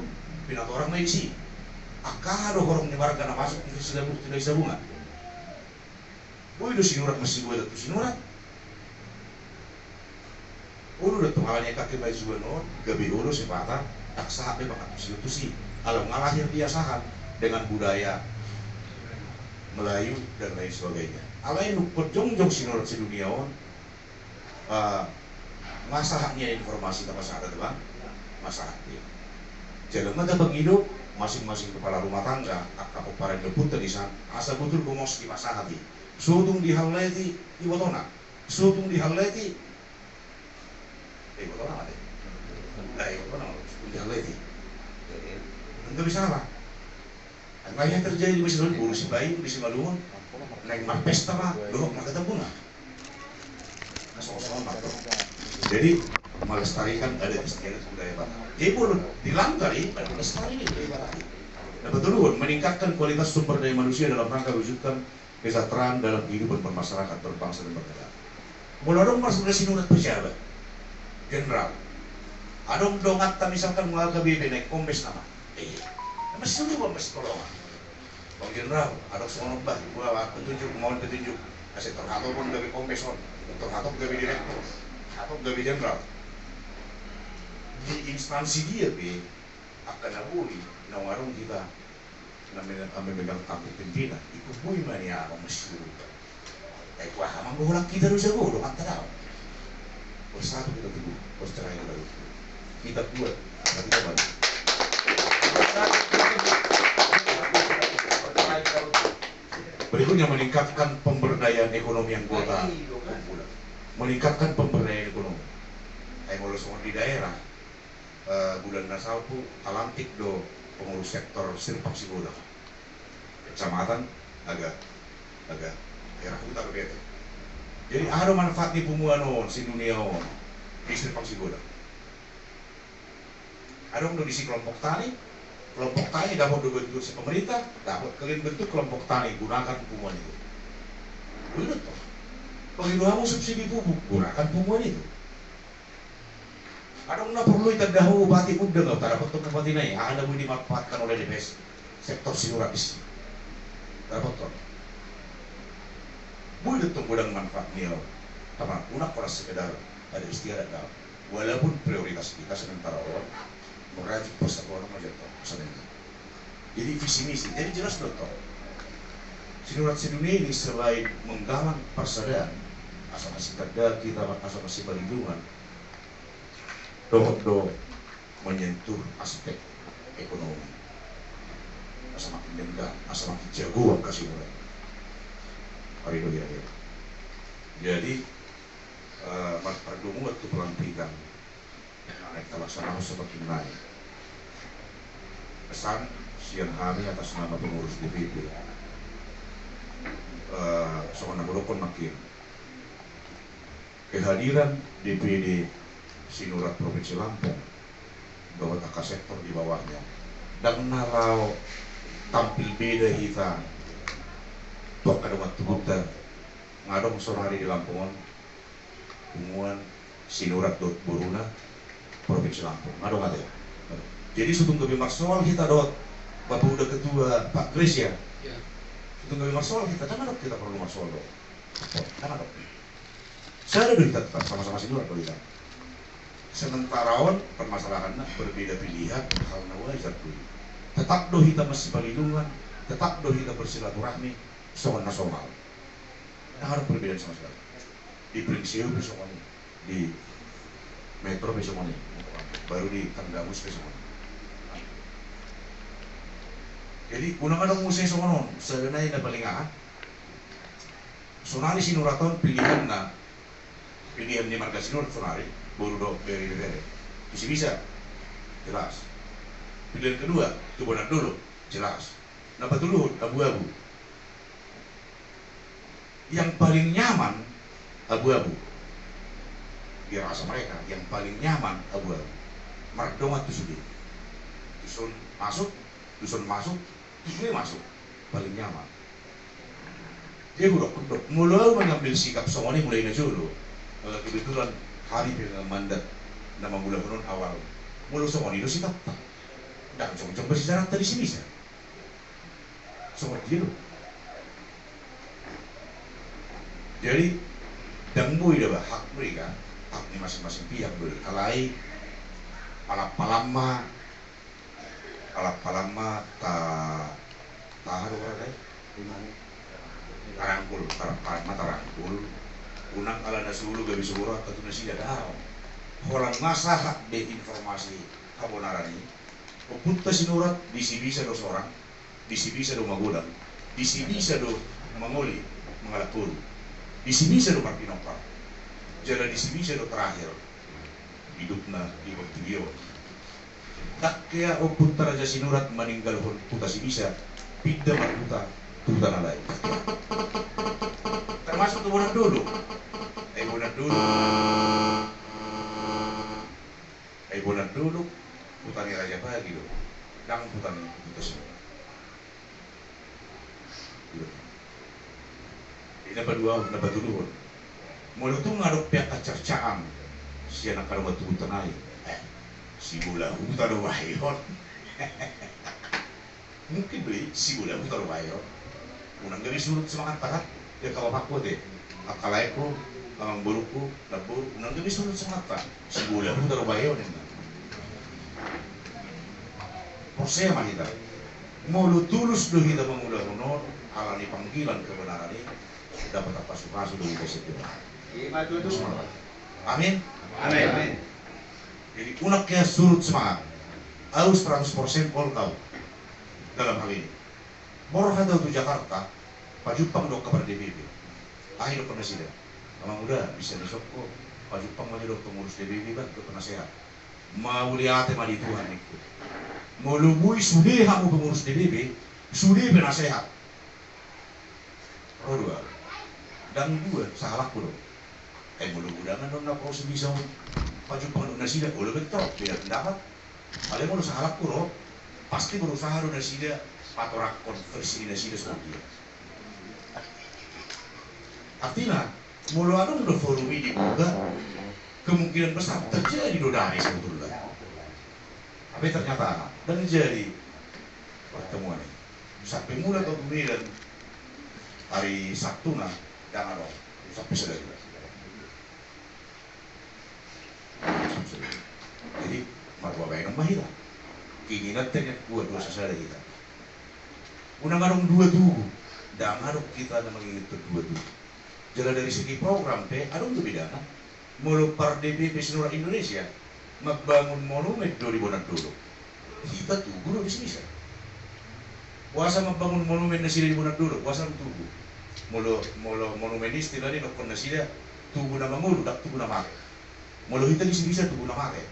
pinat orang naisi akado orang ni warga na masuk di sila isa bunga. Boy do sinurat masih buat itu sinurat. Ulo do tungalannya kaki bayi suwano, gabi ulo si pata, tak sahabe bakat itu sih. Kalau ngalahir dia sahan dengan budaya Melayu dan lain sebagainya. Alai nu pejong-jong sinurat sedunia masahnya informasi apa sahaja bang, masahnya. Jalan mata hidup masing-masing kepala rumah tangga kakak para debut di sana asa betul gomos di masa hati sudung di haleti di botona sudung di haleti botona ada botona di haleti enggak bisa apa apa yang terjadi di Medan buru si bayi di Simalungun naik pesta pak dorong maka tabungan soal jadi melestarikan adat istiadat budaya Batak. Jadi pun dilanggar ini pada melestarikan budaya Batak. Nah, betul, meningkatkan kualitas sumber daya manusia dalam rangka wujudkan kesejahteraan dalam kehidupan bermasyarakat, berbangsa dan bernegara. Mulai dong mas udah sinurat pejabat, general. Adong dongat misalkan mulai KBB naik kombes nama. Masih dulu mas tolongan. Bang general, ada semua bah, gua petunjuk, mohon petunjuk. Kasih terhato pun gabi kombes on, terhato gabi direktur, atau gabi general. Di instansi dia akan abui, nawarung kita namanya kami megang tampuk pimpinan, ikut bui mania apa masih dulu. Wah, amang bola kita harus jago, dong antara tahu. Bersatu kita tunggu, cerai kita dulu. Kita buat, kita balik. Berikutnya meningkatkan pemberdayaan ekonomi yang kota. Meningkatkan pemberdayaan ekonomi. Kalau semua di daerah, bulan Nasalpu, Alantik do pengurus sektor Sirpak Sigodang. Kecamatan agak daerah hutan beda. Jadi ada manfaat di pumuanon, si dunia on, di Sirpak Sigodang. Ada untuk diisi kelompok tani dapat dibentuk si pemerintah, dapat kalian bentuk kelompok tani, gunakan pumuan itu. Betul toh. Begitu kamu subsidi pupuk, gunakan pumuan itu. Ada nggak perlu itadahu bati udah nggak dapat untuk bati naik, ada mau dimanfaatkan oleh DPS sektor sinurat isi. Dapat toh. Boleh tuh gudang manfaatnya, teman. Unak kalau sekedar ada istiadat dah. Walaupun prioritas kita sementara orang merajut persatuan masyarakat sebenarnya. Jadi visi misi, jadi jelas betul. Sinurat sedunia ini selain menggalang persaudaraan, asal masih kerja kita, asal masih perlindungan, do menyentuh aspek ekonomi, asal makin dendam, asal makin jago kasih mulai. Hari itu kira-kira. Jadi perdomuan itu pelantikan naik terlaksana semakin naik. Pesan siang hari atas nama pengurus DPD soalnya berokon makin kehadiran DPD Sinurat Provinsi Lampung bahwa tak sektor di bawahnya dan nalau tampil beda kita tok ada waktu buta ngadong sore di Lampung hubungan Sinurat Boruna Provinsi Lampung ngadong ada ya. Jadi sebelum kami marsal kita dot bapak udah ketua Pak Kris ya. Sebelum kami marsal kita kan dot kita perlu marsal dot. Kan dot. Saya ada kita tetap sama-sama Sinurat kita. Sementara on permasalahannya berbeda pilihan hal wajar dulu. Tetap doh kita masih perlindungan, tetap doh kita bersilaturahmi soal nasional. Nah, ada perbedaan sama sekali. Di Prinsip besok ini, di Metro besok ini, baru di Tanggamus besok ini. Jadi unang-unang musik sono, sebenarnya yang paling ahad. Sonari Sinuraton pilihan di marga Sinurat sonari. Baru dok beri bisa jelas. Pilihan kedua coba dulu jelas. Dapat dulu abu-abu. Yang paling nyaman abu-abu. Biar rasa mereka yang paling nyaman abu-abu. Mardongat tuh sudah. Dusun masuk, dusun masuk, paling nyaman. Dia udah mulai mengambil sikap semuanya mulai dulu. Kebetulan hari dengan mandat nama bulan awal mulu semua itu sih tak dan cuma bersejarah tadi sih bisa semua gitu. Jadi dan bui dah hak mereka hak ni masing-masing pihak boleh kalai alap palama tahu orang tarangkul unang ala nasulu gabi surat atau nasi dadao orang masalah de informasi kabonaran ini pupunta sinurat disi bisa do seorang disi bisa do magulang disi bisa do mangoli mengalapuru disi bisa do partinopar jala disi bisa do terakhir hidupna di waktu dia tak kaya pupunta raja sinurat meninggal puta si bisa pindah berputa tutan alai termasuk kebunan dulu bulan dulu putani raja pagi loh, dang putani putus. Ina dulu. Mulu tuh ngaduk pihak kacercaan si anak kada batu tenai. Si bola hutan wayon. Mungkin beli si bola hutan wayon. Unang gabi surut semangat tahat dia kalau aku deh. Akalaiku, buruku, labur. Unang gabi surut semangat tak. Si bola hutan wayon ini. Proses mah kita. Mulu tulus doh kita mengulah honor alani panggilan kebenaran ini dapat apa suka sudah kita setia. Amin. Amin. Jadi unaknya surut semangat. Harus 100% all kau dalam hal ini. Moroh atau di Jakarta, Pak Jupang dok kabar DBB. Akhir dok presiden. Memang udah bisa besok kok. Pak Jupang mah dok pengurus DBB kan dok penasehat. Mau lihat mah di Tuhan ikut. Mulubui sudah kamu pengurus DBB, sudah penasehat. Roh dua. Dan dua salah kulo. Mulu udangan dong nak kau sebisa Pak Jupang dok nasida. Ulah bentrok beda pendapat. Paling mulu salah kulo. Pasti berusaha dong nasida atau rak konversi nasida seperti dia. Artinya, mulu ada udah forum ini juga kemungkinan besar terjadi dodane sebetulnya. Tapi ternyata dan terjadi pertemuan ini. Sampai mulai atau kemudian hari Sabtu nah jangan dong sampai sudah juga. Jadi marwah bayangan mahira. Keinginan ternyata dua sesada kita. Unang ngarung dua tuh, dan ngarung kita nama ingin berdua tuh. Jalan dari segi program teh, adung tuh beda kan? Mulu par DBB seluruh Indonesia, membangun monumen 2000 dulu. Kita tuh guru bisa. Puasa membangun monumen nasi 2000 dulu, puasa tunggu. Mulu monumen istilahnya dokter nasi dia tunggu nama mulu, dak tunggu nama. Mulu kita bisa tunggu nama teh.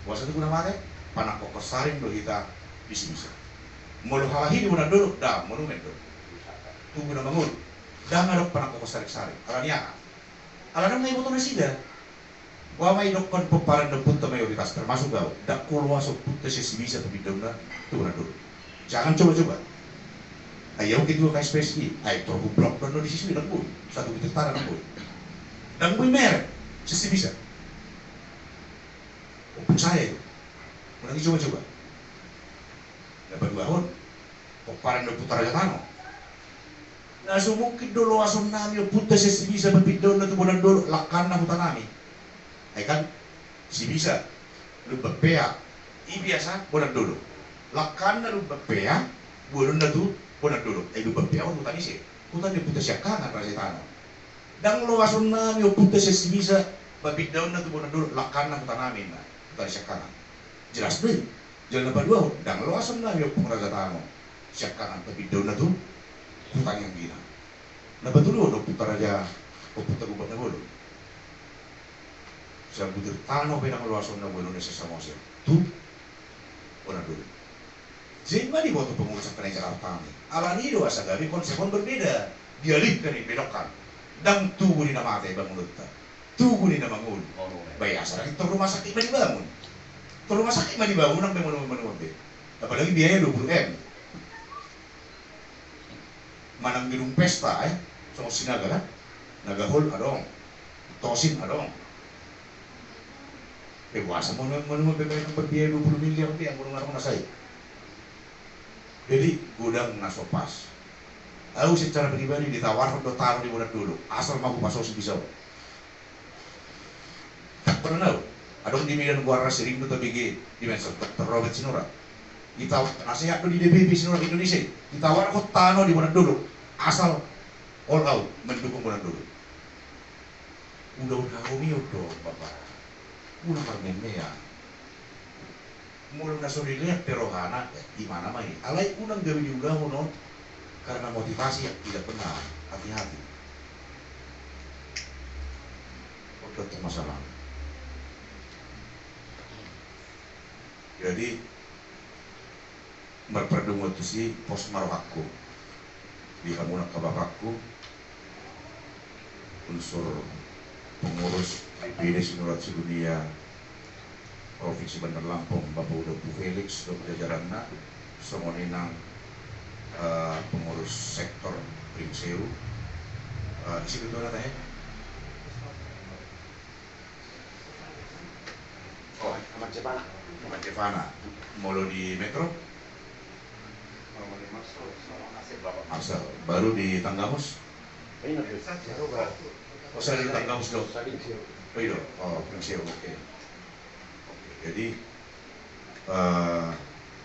Puasa tunggu nama teh, panak kok saring do kita bisa. Mulu halahi 2000 dulu, dah monumen do. Tunggu nama mulu. Dah ngadok panak kok saring. Alania. Alana may boto nasi dia. Wa may dokon peparan ng punta mayoritas termasuk kau. Dak kulwa so punta si bisa tapi dong na tunggu dulu. Jangan coba-coba. Ayaw gitu kay SPSI. Ay to blok dono di sisi dan boy. Satu kita dan boy. Dan boy merek si bisa. Opung saya itu. Mau coba-coba. Dapat 2 tahun. Peparan ng putar aja tano. Nah, so mungkin dulu asam nami puta si bisa berpindah na tubuhan dulu lakan na puta nami. Ay kan si bisa lu bepea. I biasa bulan dulu. Lakan na lu bepea bulan na tu bulan dulu. Ay lu bepea puta ni si. Puta ni puta siya kangan para si tano. Dang lu asam nami puta si bisa berpindah na tubuhan dulu lakan na puta nami na puta siya kangan. Jelas deh. Jalan apa dua? Dang lu asam nami puta raja tano siya kangan berpindah na tu hutang yang gila. Nah betul loh putar aja, putar gubernur dulu. Saya butuh tanah penang luasan na Indonesia sama saya. Tuh, orang dulu. Jadi mana waktu pengurus kerja Jakarta ini? Alani doa sagari konsepon berbeda. Dialihkan ini belokan. Dan tunggu di nama ate bangun letak. Tunggu di nama ngun. Bayar asal itu rumah sakit mana dibangun. Rumah sakit mana dibangun nang bangun. Apalagi biaya 20 M. Manang gedung pesta sama sinaga kan naga hall adong tosin adong puasa mau berbiaya 20 miliar yang belum ngarang nasai jadi gudang nasopas aku secara pribadi ditawar udah taruh di bulan dulu asal mampu pasos bisa tak pernah tahu adong di Medan gua rasa sering tuh bigi di Dr. Robert Sinora ditawar nasihat tuh di DBB Sinora Indonesia ditawar kok tanah di bulan dulu asal all out mendukung bulan dulu. Udah rumio dong bapak. Udah karena ya. Mulai nasuri lihat terohana di mana mai. Alai unang gawi juga hono karena motivasi yang tidak benar. Hati-hati. Untuk masalah. Jadi berperdung waktu si pos marwakku. Di kamunak ke bapakku unsur pengurus IPD Sinurat Sedunia Provinsi Bandar Lampung Bapak Dr. Felix Dr. Jajaranna Somoninang pengurus sektor Pringseu isi kedua teh. Oh, Aman Cevana. Molo di Metro. Asal baru di Tanggamus. Oh, saya di Tanggamus dong. Oh iya, oh Prinsip, oke. Jadi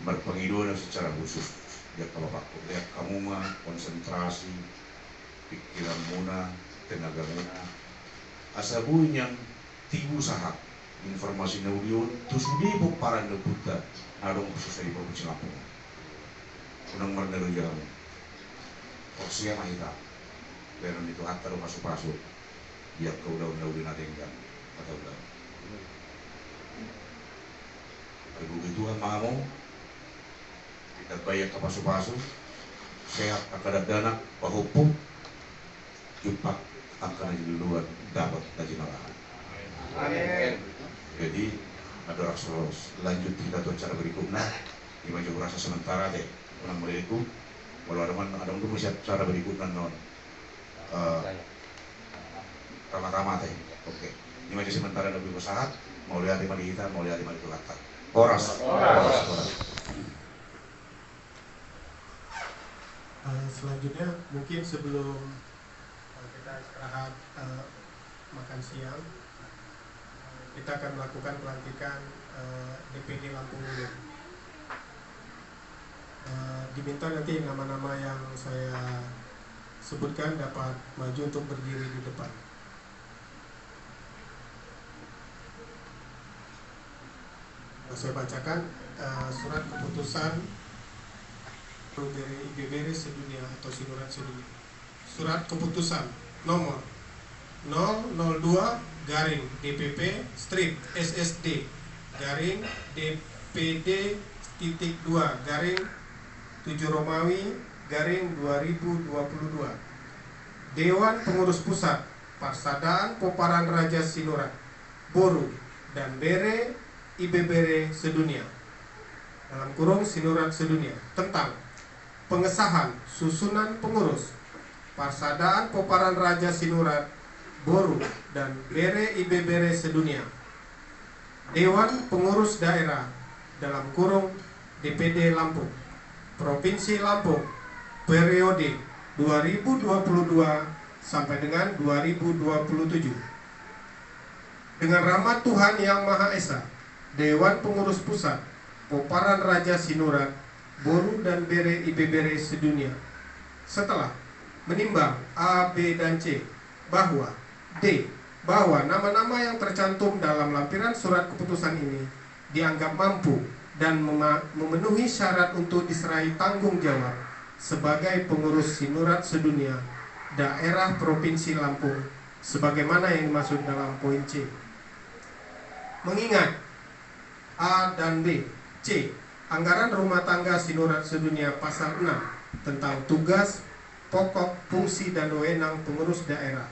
berpengiduan secara khusus. Lihat kalau Pak, lihat kamu mah konsentrasi, pikiran muna, tenaga muna. Asa bunyang tibu sahak informasi naudion terus di paran deputa nadong khusus dari Provinsi Lampung. Unang marneru jamu. Porsia mahita. Beran itu atar masuk-masuk. Biar kau daun-daun dinadengkan atau enggak. Begitu kan mau kita bayar ke pasu-pasu sehat akadat dana pahupung jumpa angkana duluan dapat gaji narahan. Amin. Jadi ada rasul lanjut kita tuh cara berikutnya di maju rasa sementara deh menang berikut walau ada untuk bisa cara berikutnya non ramah-ramah teh. Oke, ini maju sementara lebih besar mau lihat di mana kita mau lihat di mana itu kata oras. Selanjutnya mungkin sebelum kita istirahat makan siang, kita akan melakukan pelantikan DPD Lampung Ulin. Diminta nanti nama-nama yang saya sebutkan dapat maju untuk berdiri di depan. Saya bacakan surat keputusan dari IBBR sedunia atau Sinurat sedunia. Surat keputusan nomor 002/DPP strip SSD DPD titik 2/7 Romawi 2022. Dewan Pengurus Pusat Parsadaan Poparan Raja Sinurat Boru dan Bere IBBR sedunia dalam kurung Sinurat sedunia tentang pengesahan susunan pengurus Parsadaan Poparan Raja Sinurat Boru dan Bere IBBR sedunia, Dewan Pengurus Daerah dalam kurung DPD Lampung Provinsi Lampung periode 2022 sampai dengan 2027. Dengan rahmat Tuhan Yang Maha Esa, Dewan Pengurus Pusat Poparan Raja Sinurat Boru dan Bere IBBR sedunia setelah menimbang A, B, dan C bahwa bahwa nama-nama yang tercantum dalam lampiran surat keputusan ini dianggap mampu dan memenuhi syarat untuk diserahi tanggung jawab sebagai pengurus Sinurat sedunia daerah Provinsi Lampung sebagaimana yang dimaksud dalam poin C. Mengingat A dan B, C, Anggaran Rumah Tangga Sinurat sedunia pasal 6 tentang tugas, pokok, fungsi, dan wewenang pengurus daerah.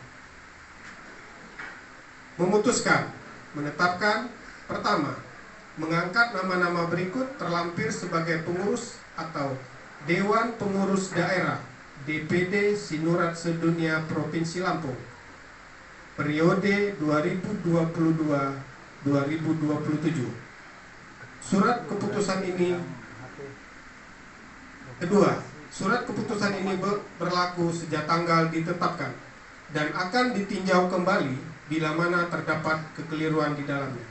Memutuskan, menetapkan, pertama, mengangkat nama-nama berikut terlampir sebagai pengurus atau Dewan Pengurus Daerah DPD Sinurat sedunia Provinsi Lampung periode 2022-2027. Surat keputusan ini kedua, surat keputusan ini berlaku sejak tanggal ditetapkan dan akan ditinjau kembali bila mana terdapat kekeliruan di dalamnya.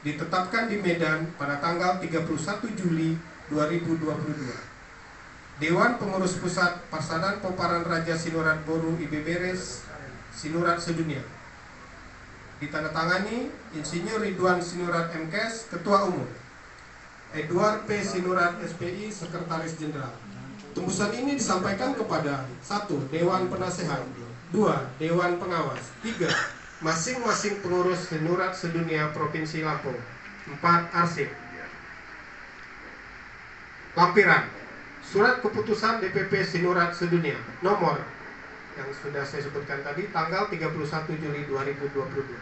Ditetapkan di Medan pada tanggal 31 Juli 2022. Dewan Pengurus Pusat Parsadaan Poparan Raja Sinurat Boru IBBR Sinurat sedunia ditandatangani Insinyur Ridwan Sinurat MKes Ketua Umum, Edward P. Sinurat SPI Sekretaris Jenderal. Tembusan ini disampaikan kepada 1. Dewan Penasehat, 2. Dewan Pengawas, 3. Masing-masing pengurus Sinurat sedunia Provinsi Lampung, 4. Arsip. Lampiran Surat Keputusan DPP Sinurat sedunia nomor yang sudah saya sebutkan tadi tanggal 31 Juli 2022.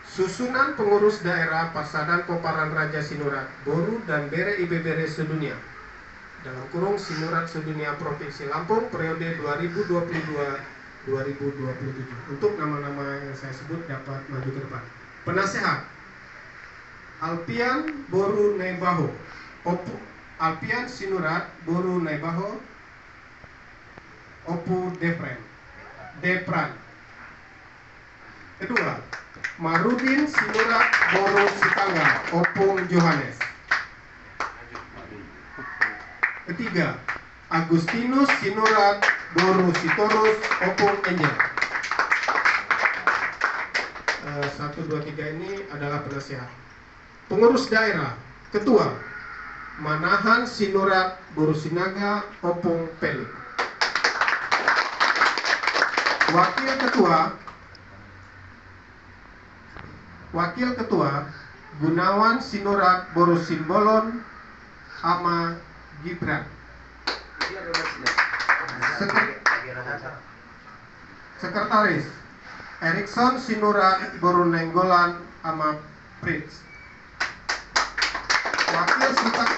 Susunan pengurus daerah Parsadaan Poparan Raja Sinurat Boru dan Bere IBBR sedunia dalam kurung Sinurat sedunia Provinsi Lampung periode 2027. Untuk nama-nama yang saya sebut dapat maju ke depan. Penasehat Alpian Boru Naibaho, Alpian Sinurat Boru Naibaho, Opu Depran. Kedua, Marudin Sinurat Boru Sitangga, Opung Johannes. Ketiga, Agustinus Sinurat Boru Sitorus, Opung Angel. 1, 2, 3 ini adalah penasehat. Pengurus daerah, Ketua Manahan Sinurat Boru Sinaga, Opung Pelik. Wakil Ketua Gunawan Sinurat Boru Simbolon, Ama Gibran. Sekretaris Erikson Sinurat Boru Nenggolan, Ama Pritz. Wakil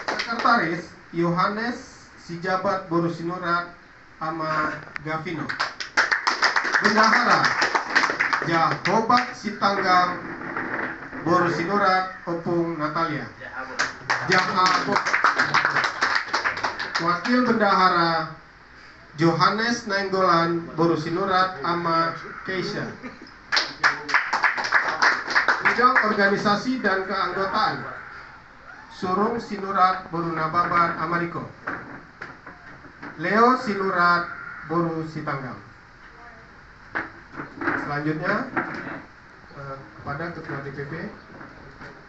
Sekretaris Yohanes Sijabat Boru Sinurat, Ama Gavino. Bendahara Jahobat Sitanggang Boru Sinurat, Opung Natalia. Wakil Bendahara Johannes Nainggolan Boru Sinurat, Ama Keisha. Bidang organisasi dan keanggotaan Surung Sinurat Boru Nababan, Amariko. Leo Sinurat Boru Sitanggang. Selanjutnya kepada Ketua DPP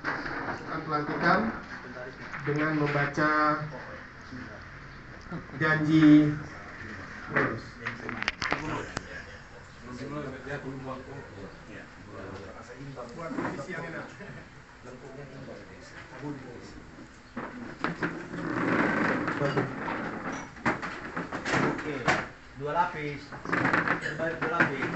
akan pelantikan dengan membaca janji pengurus. Oke, 2 lapis. Terbalik 2 lapis.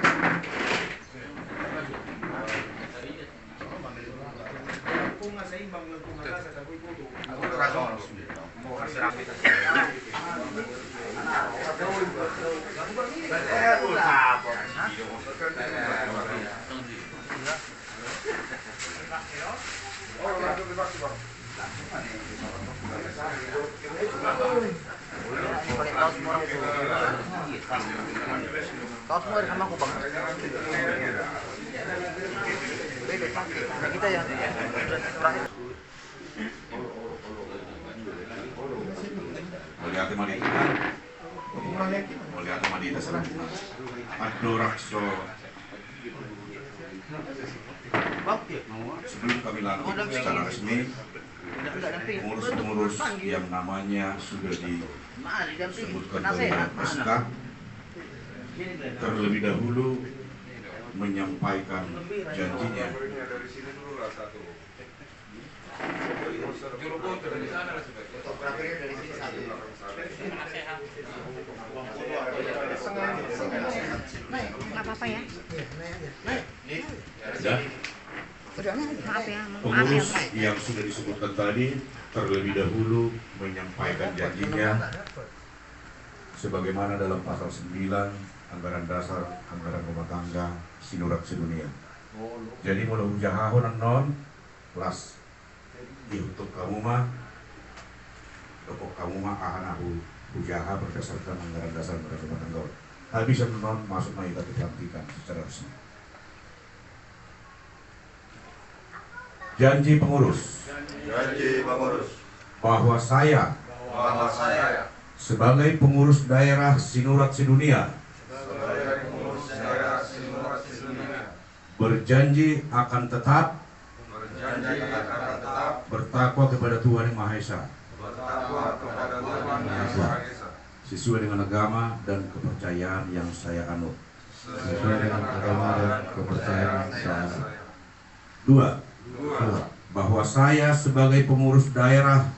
Kau semua sama aku bang. Bebek sakit. Nah, kita yang terakhir. Mulyati Madita Sarabuna Adno Rakso. Sebelum kami lanjut secara resmi, pengurus-pengurus yang namanya sudah disebutkan oleh Ustaz terlebih dahulu menyampaikan janjinya. Nggak apa-apa ya. Dan Maaf ya. pengurus yang sudah disebutkan tadi terlebih dahulu menyampaikan janjinya sebagaimana dalam pasal 9 anggaran dasar anggaran rumah tangga Sinurat Sedunia. Jadi mulai ujahahon non plus untuk kamu mah dopok kamu mah ahanahu ujaha berdasarkan anggaran dasar anggaran rumah tangga. Habis non masuk maita dipelantikan secara resmi. Janji pengurus bahwa saya sebagai pengurus daerah Sinurat Sedunia berjanji akan tetap bertakwa kepada Tuhan Yang Maha Esa sesuai dengan agama dan kepercayaan yang saya anut. Dua, bahwa saya sebagai pengurus daerah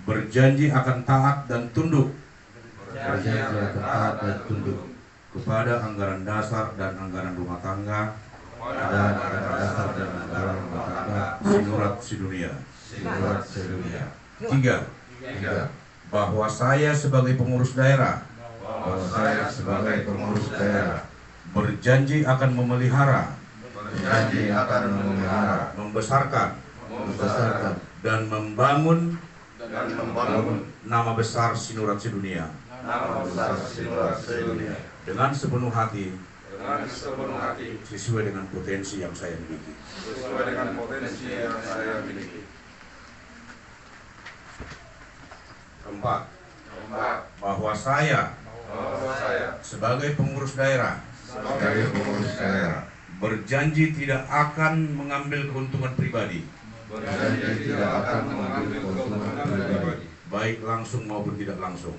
berjanji akan taat dan tunduk kepada anggaran dasar dan anggaran rumah tangga Sinurat Sedunia. Tiga, bahwa saya sebagai pengurus daerah berjanji akan memelihara, membesarkan, dan membangun nama besar Sinurat Sedunia dengan sepenuh hati sesuai dengan potensi yang saya miliki. Keempat, bahwa saya sebagai pengurus daerah berjanji tidak akan mengambil keuntungan pribadi, baik langsung maupun tidak langsung,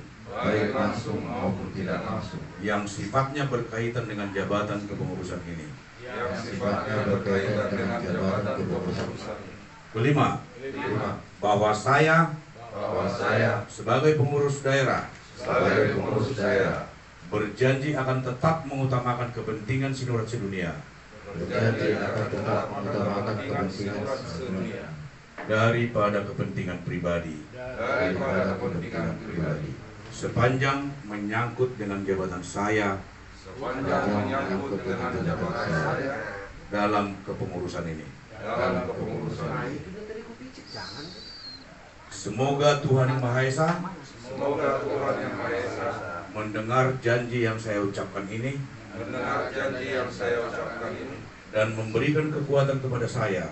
yang sifatnya berkaitan dengan jabatan kepengurusan ini. Kelima, bahwa saya sebagai pengurus daerah berjanji akan tetap mengutamakan kepentingan Sinurat Sedunia daripada kepentingan pribadi, sepanjang menyangkut dengan jabatan saya dalam kepengurusan ini. Semoga Tuhan Yang Maha Esa mendengar janji yang saya ucapkan ini dan memberikan kekuatan kepada saya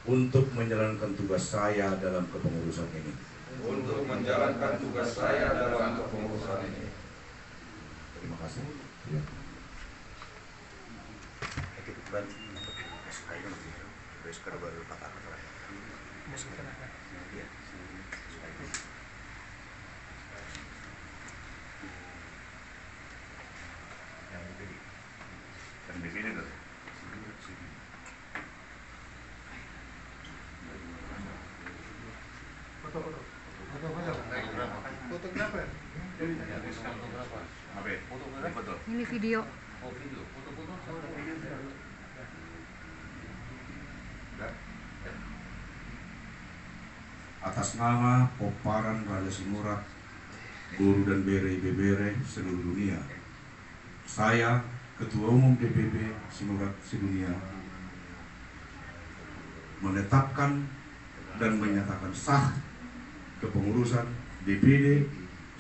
untuk menjalankan tugas saya dalam kepengurusan ini. Terima kasih. Ini video. Atas nama Poparan Raja Sinurat, Boru dan Bere IBBRE seluruh dunia, saya Ketua Umum DPP Sinurat Sedunia menetapkan dan menyatakan sah kepengurusan DPD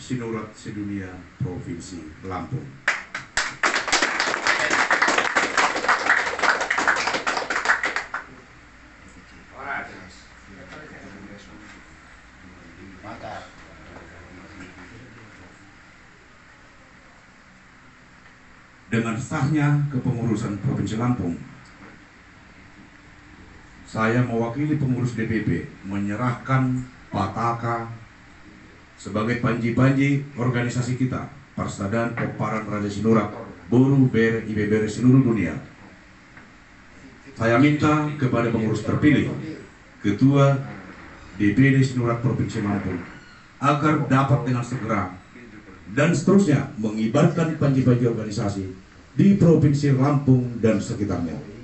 Sinurat Sedunia Provinsi Lampung. Dengan sahnya kepengurusan Provinsi Lampung, saya mewakili pengurus DPP menyerahkan Pataka sebagai panji-panji organisasi kita, Persaudaraan Poparan Raja Sinurat, Boru Bere IBBRE seluruh dunia. Saya minta kepada pengurus terpilih, Ketua DPD Sinurat Provinsi Lampung, agar dapat dengan segera dan seterusnya mengibarkan panji-panji organisasi di Provinsi Lampung dan sekitarnya.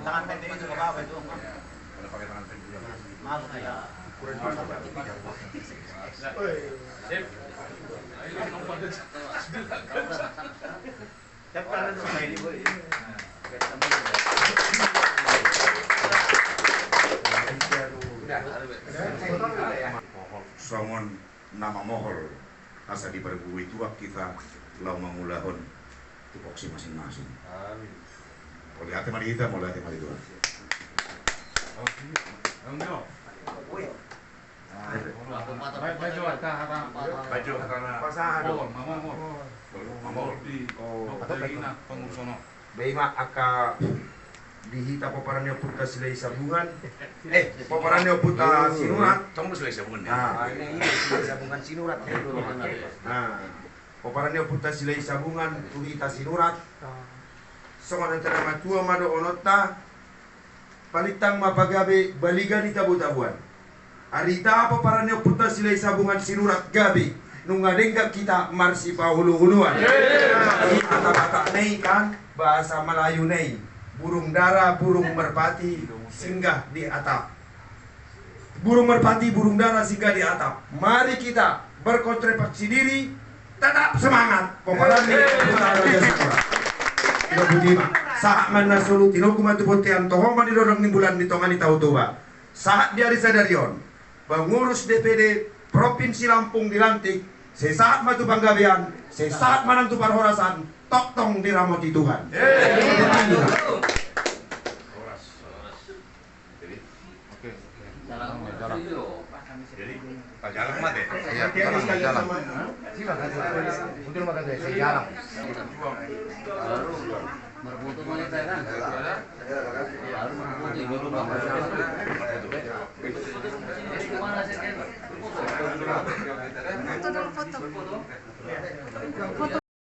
Tangan pendek itu nggak apa-apa itu. Maaf ya. Cepat itu kayak ini boy. songon nama mohol asa di berbui tuak kita lau mangulahon tupoksi masing-masing. Amin. Boleh hati mari kita, boleh hati mari Tuhan. Beima aka dihita paparannya puta silai sabungan. Paparannya puta sinurat. Kamu silai sabungan ya? Nah, ini silai sabungan sinurat. Nah, paparannya puta silai sabungan tuhita sinurat. Songan antara matua mado onota palitang mapagabe baliga di tabu-tabuan. Arita paparannya puta silai sabungan sinurat gabi. Nungadengga kita marsi pahulu-huluan. Kata-kata nei kan bahasa Melayu nei. Burung dara, burung merpati singgah di atap. Burung merpati, burung dara singgah di atap. Mari kita berkontribusi diri, tetap semangat. Paparannya puta raja sinurat. Ino budima. Saat mana solu tinoguma tu potian tohoma di dorong ni bulan di tongani tau toba. Saat di hari sadarion pengurus DPD Provinsi Lampung dilantik. Sesaat matu panggabean, sesaat manantu parhorasan, tok tong diramoti Tuhan. Jalan mati. Jalan. Merebut wanita kan? Baru merebut ibu rumah.